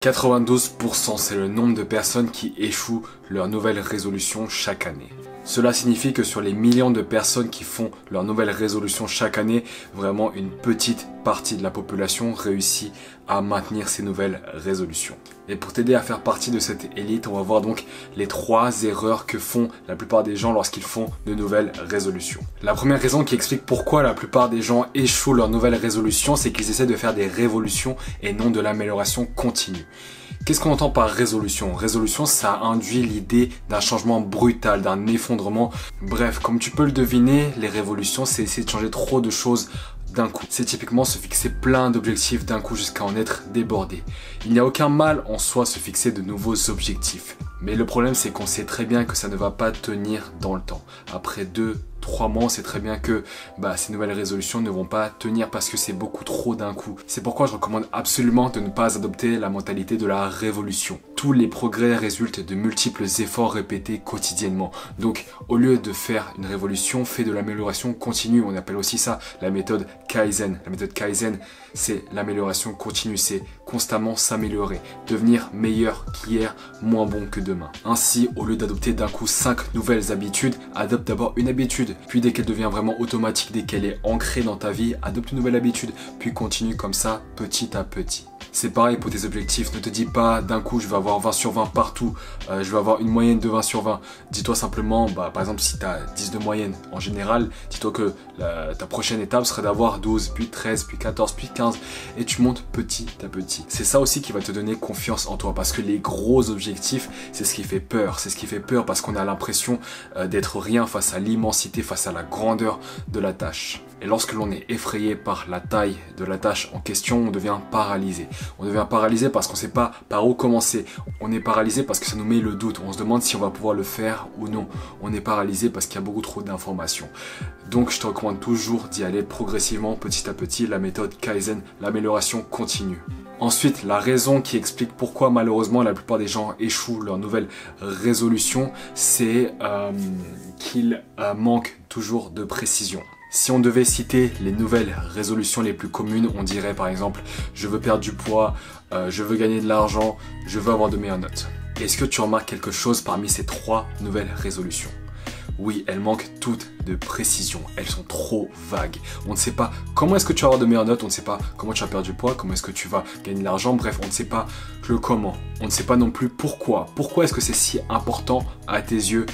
92%, c'est le nombre de personnes qui échouent leur nouvelle résolution chaque année. Cela signifie que sur les millions de personnes qui font leur nouvelle résolution chaque année, vraiment une petite partie de la population réussit à maintenir ces nouvelles résolutions. Et pour t'aider à faire partie de cette élite, on va voir donc les 3 erreurs que font la plupart des gens lorsqu'ils font de nouvelles résolutions. La première raison qui explique pourquoi la plupart des gens échouent leurs nouvelles résolutions, c'est qu'ils essaient de faire des révolutions et non de l'amélioration continue. Qu'est-ce qu'on entend par résolution? Résolution, ça induit l'idée d'un changement brutal, d'un effondrement. Bref, comme tu peux le deviner, les révolutions, c'est essayer de changer trop de choses d'un coup. C'est typiquement se fixer plein d'objectifs d'un coup jusqu'à en être débordé. Il n'y a aucun mal en soi à se fixer de nouveaux objectifs. Mais le problème, c'est qu'on sait très bien que ça ne va pas tenir dans le temps. Après 2-3 mois, on sait très bien que ces nouvelles résolutions ne vont pas tenir parce que c'est beaucoup trop d'un coup. C'est pourquoi je recommande absolument de ne pas adopter la mentalité de la révolution. Tous les progrès résultent de multiples efforts répétés quotidiennement. Donc, au lieu de faire une révolution, fais de l'amélioration continue. On appelle aussi ça la méthode Kaizen. La méthode Kaizen, c'est l'amélioration continue, c'est constamment s'améliorer, devenir meilleur qu'hier, moins bon que demain. Ainsi, au lieu d'adopter d'un coup 5 nouvelles habitudes, adopte d'abord une habitude, puis dès qu'elle devient vraiment automatique, dès qu'elle est ancrée dans ta vie, adopte une nouvelle habitude, puis continue comme ça, petit à petit. C'est pareil pour tes objectifs, ne te dis pas d'un coup je vais avoir 20 sur 20 partout, je vais avoir une moyenne de 20 sur 20. Dis-toi simplement, par exemple si tu as 10 de moyenne en général, dis-toi que ta prochaine étape serait d'avoir 12, puis 13, puis 14, puis 15 et tu montes petit à petit. C'est ça aussi qui va te donner confiance en toi parce que les gros objectifs, c'est ce qui fait peur. C'est ce qui fait peur parce qu'on a l'impression d'être rien face à l'immensité, face à la grandeur de la tâche. Et lorsque l'on est effrayé par la taille de la tâche en question, on devient paralysé. On devient paralysé parce qu'on ne sait pas par où commencer. On est paralysé parce que ça nous met le doute. On se demande si on va pouvoir le faire ou non. On est paralysé parce qu'il y a beaucoup trop d'informations. Donc je te recommande toujours d'y aller progressivement, petit à petit, la méthode Kaizen, l'amélioration continue. Ensuite, la raison qui explique pourquoi malheureusement la plupart des gens échouent leur nouvelle résolution, c'est qu'ils manquent toujours de précision. Si on devait citer les nouvelles résolutions les plus communes, on dirait par exemple « je veux perdre du poids »,« je veux gagner de l'argent »,« je veux avoir de meilleures notes ». Est-ce que tu remarques quelque chose parmi ces 3 nouvelles résolutions? Oui, elles manquent toutes de précision. Elles sont trop vagues. On ne sait pas comment est-ce que tu vas avoir de meilleures notes. On ne sait pas comment tu vas perdre du poids. Comment est-ce que tu vas gagner de l'argent. Bref, on ne sait pas le comment. On ne sait pas non plus pourquoi. Pourquoi est-ce que c'est si important à tes yeux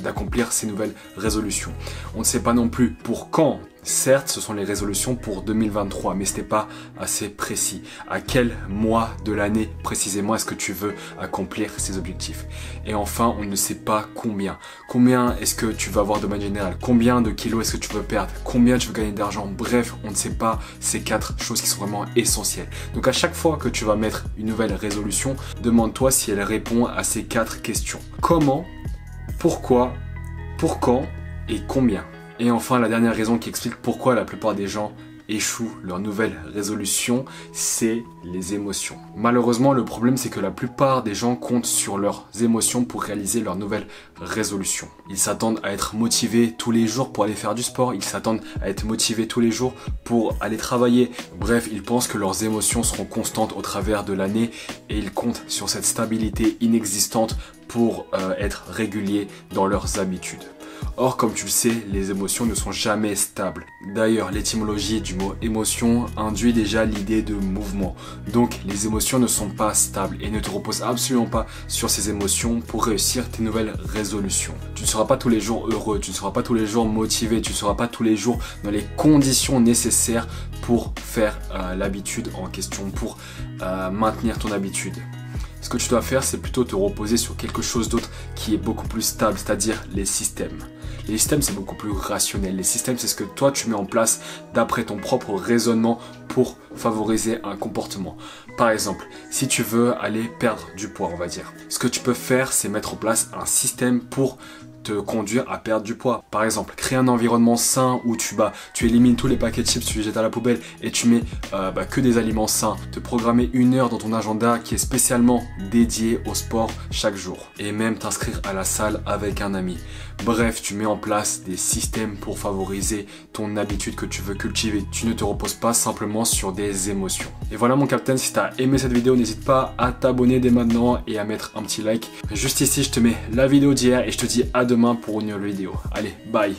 d'accomplir ces nouvelles résolutions. On ne sait pas non plus pour quand. Certes, ce sont les résolutions pour 2023, mais ce n'est pas assez précis. À quel mois de l'année précisément est-ce que tu veux accomplir ces objectifs? Et enfin, on ne sait pas combien. Combien est-ce que tu vas avoir de manière générale? Combien de kilos est-ce que tu veux perdre? Combien tu veux gagner d'argent? Bref, on ne sait pas ces 4 choses qui sont vraiment essentielles. Donc à chaque fois que tu vas mettre une nouvelle résolution, demande-toi si elle répond à ces 4 questions. Comment? Pourquoi? Pour quand? Et combien? Et enfin, la dernière raison qui explique pourquoi la plupart des gens échouent leur nouvelle résolution, c'est les émotions. Malheureusement, le problème c'est que la plupart des gens comptent sur leurs émotions pour réaliser leur nouvelle résolution. Ils s'attendent à être motivés tous les jours pour aller faire du sport, ils s'attendent à être motivés tous les jours pour aller travailler. Bref, ils pensent que leurs émotions seront constantes au travers de l'année et ils comptent sur cette stabilité inexistante pour être réguliers dans leurs habitudes. Or, comme tu le sais, les émotions ne sont jamais stables. D'ailleurs, l'étymologie du mot émotion induit déjà l'idée de mouvement. Donc, les émotions ne sont pas stables et ne te repose absolument pas sur ces émotions pour réussir tes nouvelles résolutions. Tu ne seras pas tous les jours heureux, tu ne seras pas tous les jours motivé, tu ne seras pas tous les jours dans les conditions nécessaires pour faire l'habitude en question, pour maintenir ton habitude. Ce que tu dois faire, c'est plutôt te reposer sur quelque chose d'autre qui est beaucoup plus stable, c'est-à-dire les systèmes. Les systèmes, c'est beaucoup plus rationnel. Les systèmes, c'est ce que toi, tu mets en place d'après ton propre raisonnement pour favoriser un comportement. Par exemple, si tu veux aller perdre du poids, on va dire, ce que tu peux faire, c'est mettre en place un système pour te conduire à perdre du poids. Par exemple, créer un environnement sain où tu élimines tous les paquets de chips, tu les jettes à la poubelle et tu mets que des aliments sains. Te programmer 1 heure dans ton agenda qui est spécialement dédié au sport chaque jour. Et même t'inscrire à la salle avec un ami. Bref, tu mets en place des systèmes pour favoriser ton habitude que tu veux cultiver. Tu ne te reposes pas simplement sur des émotions. Et voilà mon capitaine, si tu as aimé cette vidéo, n'hésite pas à t'abonner dès maintenant et à mettre un petit like. Juste ici, je te mets la vidéo d'hier et je te dis à demain pour une nouvelle vidéo. Allez, bye!